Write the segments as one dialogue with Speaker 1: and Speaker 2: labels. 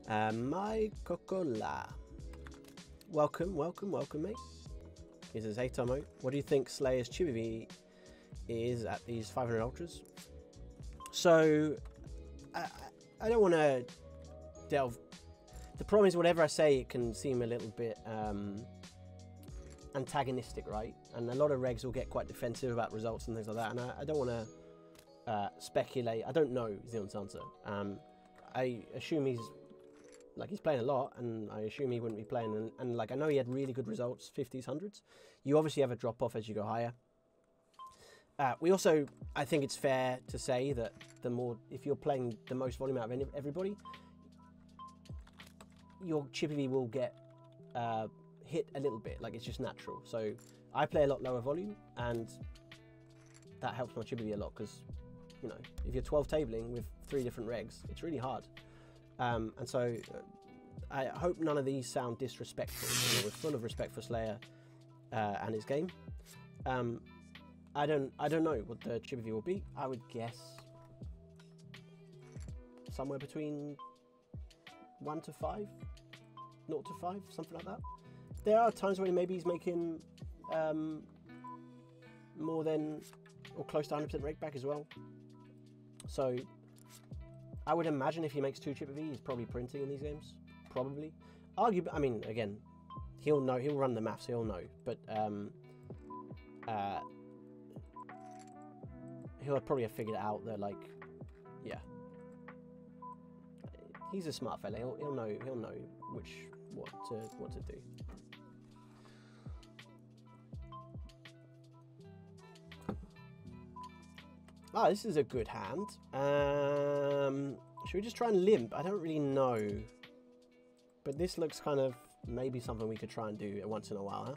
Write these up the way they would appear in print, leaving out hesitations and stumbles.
Speaker 1: My Coca-Cola. Welcome, mate. He says, hey Tomo, what do you think Slayer's Chibi is at these 500 ultras? So, I don't want to delve. The problem is, whatever I say, it can seem a little bit antagonistic, right? And a lot of regs will get quite defensive about results and things like that. And I don't want to speculate. I don't know is the honest answer. I assume he's playing a lot, and I assume he wouldn't be playing. And like, I know he had really good results, 50s, 100s. You obviously have a drop off as you go higher. We also, I think it's fair to say that if you're playing the most volume out of everybody, your Chibi will get hit a little bit. Like, it's just natural. So I play a lot lower volume, and that helps my Chibi a lot because, you know, if you're 12 tabling with 3 different regs, it's really hard. And so I hope none of these sound disrespectful. You know, we're full of respect for Slayer and his game. I don't know what the Chibi will be. I would guess somewhere between 1 to 5, 0 to 5, something like that. There are times when maybe he's making more than or close to 100% rake back as well. So I would imagine if he makes 2 Chibi, he's probably printing in these games. Probably. Arguably, I mean, again, he'll know. He'll run the maths. He'll know. But he'll probably have figured out that, like, yeah, he's a smart fella. He'll know. He'll know what to do. Ah, this is a good hand. Should we just try and limp? I don't really know. But this looks kind of maybe something we could try and do once in a while, huh?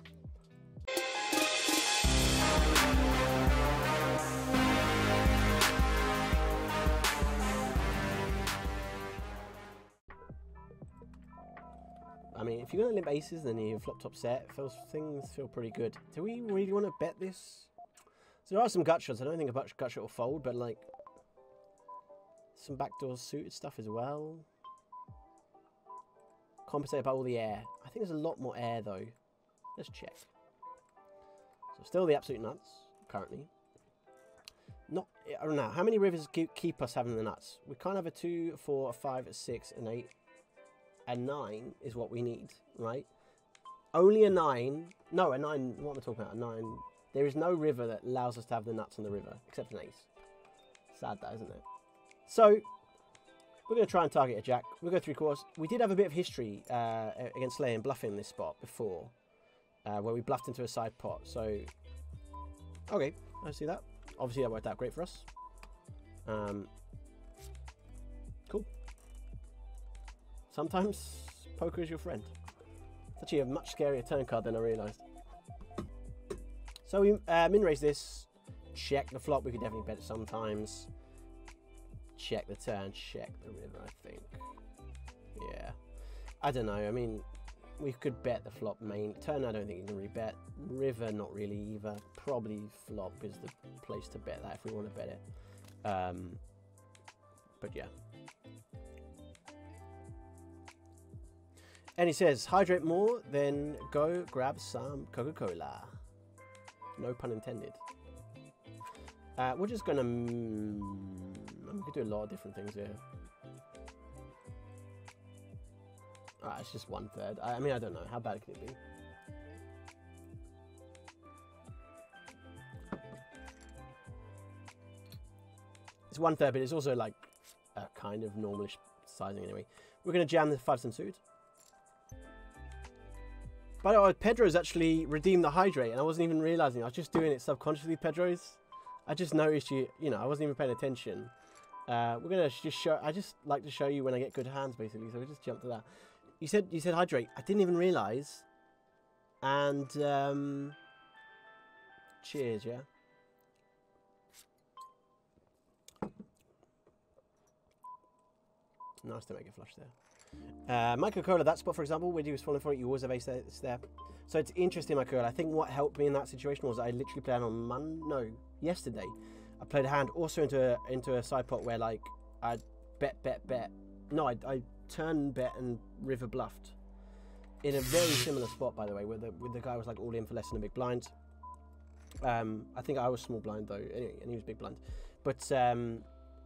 Speaker 1: I mean, if you're going to limp aces, then you flop top set. Things feel pretty good. Do we really want to bet this? So there are some gut shots. I don't think a gut shot will fold, but like some backdoor suited stuff as well. Compensate by all the air. I think there's a lot more air though. Let's check. So still the absolute nuts currently. Not, I don't know. How many rivers keep us having the nuts? We can't have a 2, a 4, a 5, a 6, an 8. A 9 is what we need, right? Only a 9. No, a 9. What am I talking about? A 9. There is no river that allows us to have the nuts on the river, except an ace. Sad that, isn't it? So, we're going to try and target a jack. We'll go 3-quarters. We did have a bit of history against Slayer and bluffing this spot before, where we bluffed into a side pot. So, okay, I see that. Obviously, that worked out great for us. Cool. Sometimes poker is your friend. It's actually a much scarier turn card than I realised. So we min-raise this, check the flop. We could definitely bet it sometimes. Check the turn, check the river, I think. Yeah. I don't know. I mean, we could bet the flop main. Turn, I don't think you can really bet. River, not really either. Probably flop is the place to bet that if we want to bet it. But yeah. And he says, hydrate more, then go grab some Coca-Cola. No pun intended. We're just going to... we could do a lot of different things here. It's just 1/3. I mean, I don't know. How bad can it be? It's 1/3, but it's also like a kind of normalish sizing anyway. We're going to jam the 5-7 suited. By the way, Pedro's actually redeemed the hydrate, and I wasn't even realizing. I was just doing it subconsciously, Pedro's. I just noticed you know, I wasn't even paying attention. We're gonna just show. I just like to show you when I get good hands, basically. So we just jumped to that. You said hydrate. I didn't even realize. And cheers, yeah. Nice to make a flush there. My Coca-Cola, that spot, for example, where you was falling for it, you always have ace there. So it's interesting, my Coca-Cola. I think what helped me in that situation was I literally played on yesterday. I played a hand also into a side pot where, like, I bet. No, I turn bet and river bluffed in a very similar spot, by the way, where the guy was like all in for less than a big blind. I think I was small blind though, anyway, and he was big blind. But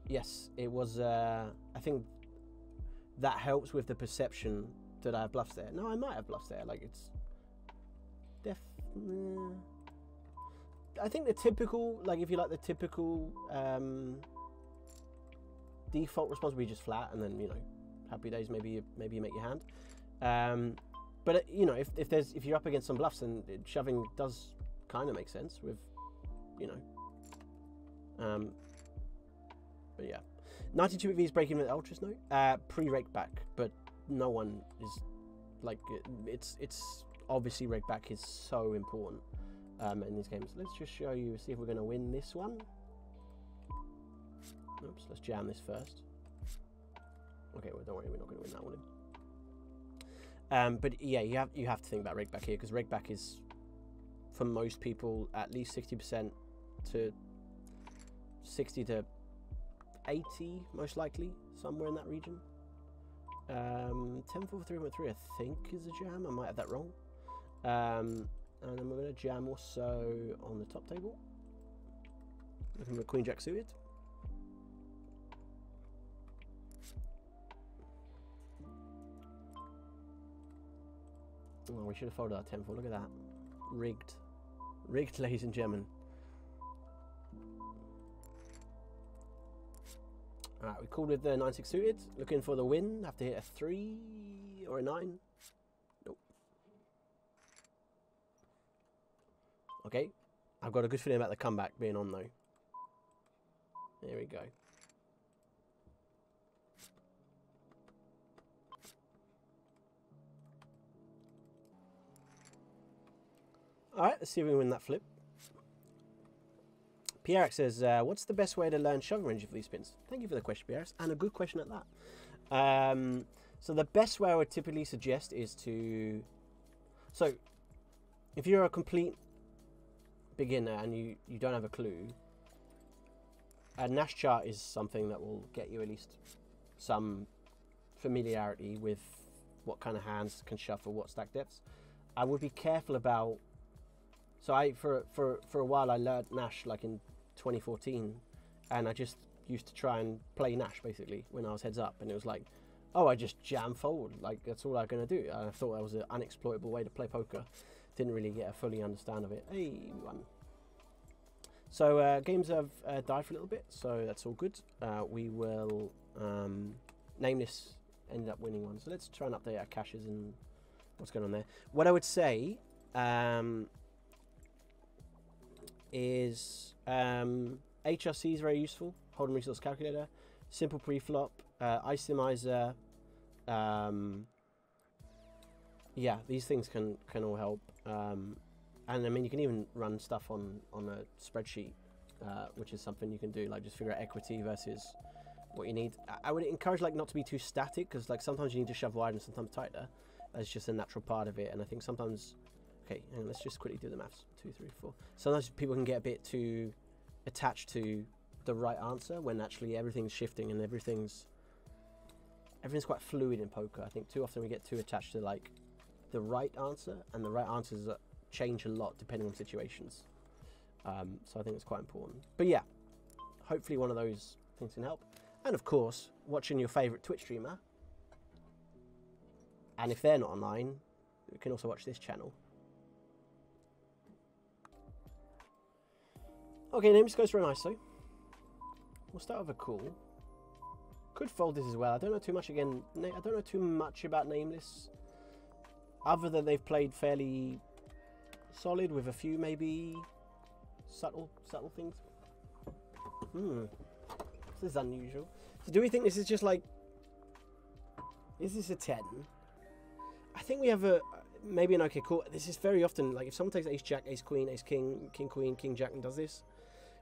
Speaker 1: yes, it was. I think that helps with the perception that I have bluffs there. No, I might have bluffs there. Like it's I think the typical, like if you like the typical default response would be just flat, and then you know, happy days. Maybe you make your hand. But you know, if you're up against some bluffs, then shoving does kind of make sense with, you know. But yeah, 92V is breaking with ultras, no, pre-rake back, but no one is like it's obviously rake back is so important in these games. Let's just show you, see if we're going to win this one. Oops, let's jam this first. Okay, well don't worry, we're not going to win that one. But yeah, you have to think about rake back here, because rake back is for most people at least 60% to 60 to 80 most likely, somewhere in that region. 10-4 3.3 I think is a jam. I might have that wrong. And then we're going to jam also on the top table, looking for Queen Jack suited. Oh, we should have folded our 10-4. Look at that. Rigged, ladies and gentlemen. Alright, we called with the 9-6 suited. Looking for the win. Have to hit a 3 or a 9. Nope. Okay. I've got a good feeling about the comeback being on though. There we go. Alright, let's see if we can win that flip. PRX says, what's the best way to learn shoving range for these spins? Thank you for the question, PRX, and a good question at that. So the best way I would typically suggest is to... So, if you're a complete beginner and you don't have a clue, a Nash chart is something that will get you at least some familiarity with what kind of hands can shuffle, what stack depths. I would be careful about... So for a while I learned Nash like in 2014, and I just used to try and play Nash basically when I was heads up, and it was like, oh, I just jam forward, like that's all I'm gonna do. And I thought that was an unexploitable way to play poker. Didn't really get a fully understand of it. Hey, we won. So games have died for a little bit, so that's all good. We will Nameless ended up winning one, so let's try and update our caches and what's going on there. What I would say is HRC is very useful. Hold'em resource calculator, simple preflop, Icemizer. Yeah, these things can all help. And I mean, you can even run stuff on a spreadsheet, which is something you can do, like just figure out equity versus what you need. I would encourage like not to be too static, because like sometimes you need to shove wide and sometimes tighter. That's just a natural part of it, and I think sometimes. Okay, hang on, let's just quickly do the maths. 2, 3, 4. Sometimes people can get a bit too attached to the right answer when actually everything's shifting and everything's quite fluid in poker. I think too often we get too attached to like the right answer, and the right answers change a lot depending on situations. So I think it's quite important. But yeah, hopefully one of those things can help. And of course, watching your favourite Twitch streamer. And if they're not online, you can also watch this channel. Okay, Nameless goes very nice, so we'll start with a call. Could fold this as well. I don't know too much again. I don't know too much about Nameless, other than they've played fairly solid with a few maybe subtle things. This is unusual. So do we think this is just like, is this a 10? I think we have a maybe an okay call. This is very often like if someone takes ace jack, ace queen, ace king, king queen, king jack and does this,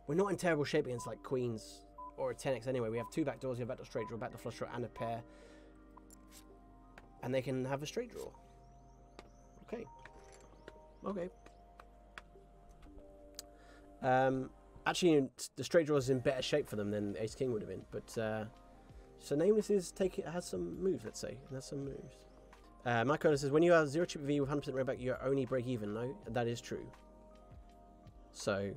Speaker 1: we're not in terrible shape against like queens or a 10x anyway. We have two back doors, we have backdoor straight draw, backdoor flush draw, and a pair, and they can have a straight draw. Okay. Actually, the straight draw is in better shape for them than ace king would have been, but So Nameless has some moves, let's say. It has some moves. Mike Oda says, when you have 0 chip V with 100% redback, you only break even. No, that is true. So,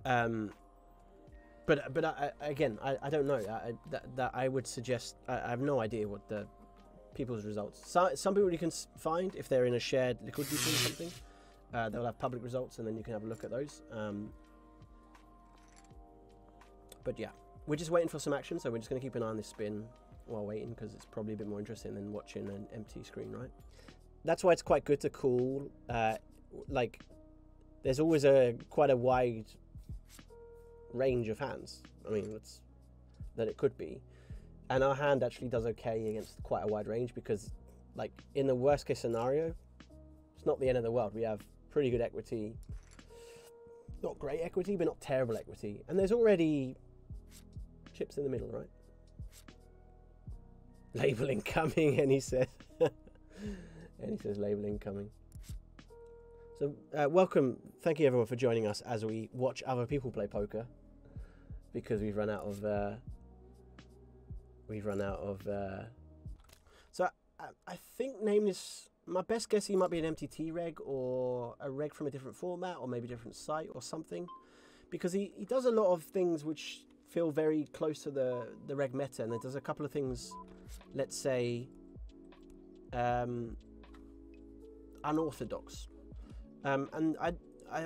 Speaker 1: but again, I don't know. That I would suggest. I have no idea what the people's results. Some people you can find if they're in a shared liquidity pool or something. They'll have public results, and then you can have a look at those. But yeah, we're just waiting for some action, so we're just going to keep an eye on this spin while waiting, because it's probably a bit more interesting than watching an empty screen, right? That's why it's quite good to call. Like, there's always quite a wide range of hands. I mean, that it could be, and our hand actually does okay against quite a wide range, because, like, in the worst case scenario, it's not the end of the world. We have pretty good equity, not great equity, but not terrible equity, and there's already chips in the middle, right? Label incoming, and he says, label incoming. So welcome, thank you everyone for joining us as we watch other people play poker, because we've run out of. So I think Nameless. My best guess, he might be an MTT reg or a reg from a different format, or maybe a different site or something, because he does a lot of things which feel very close to the reg meta, and it does a couple of things, let's say, unorthodox. And I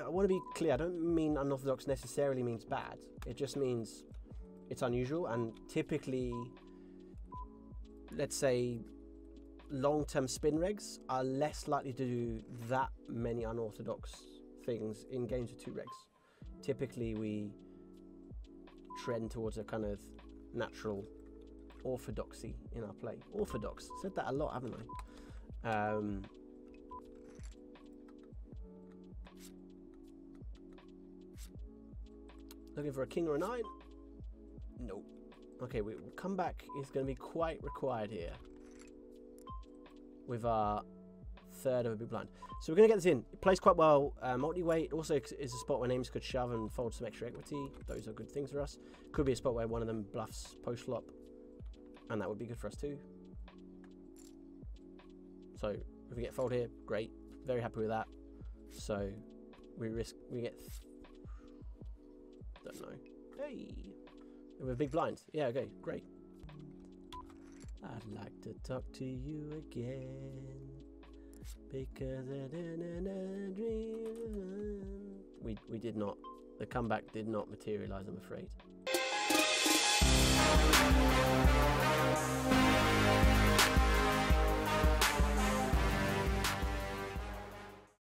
Speaker 1: want to be clear, I don't mean unorthodox necessarily means bad. It just means it's unusual, and typically, let's say, long-term spin regs are less likely to do that many unorthodox things in games with 2 regs. Typically, we trend towards a kind of natural orthodoxy in our play. Orthodox. Said that a lot, haven't I? Looking for a king or a 9? Nope. Okay, comeback is going to be quite required here with our third of a big blind. So we're going to get this in. It plays quite well multi-weight. Also is a spot where names could shove and fold some extra equity. Those are good things for us. Could be a spot where one of them bluffs post-flop, and that would be good for us too. So if we get fold here, great. Very happy with that. So we get... don't know. Hey! We're big blind. Yeah, okay, great. I'd like to talk to you again, because we did not. The comeback did not materialize, I'm afraid.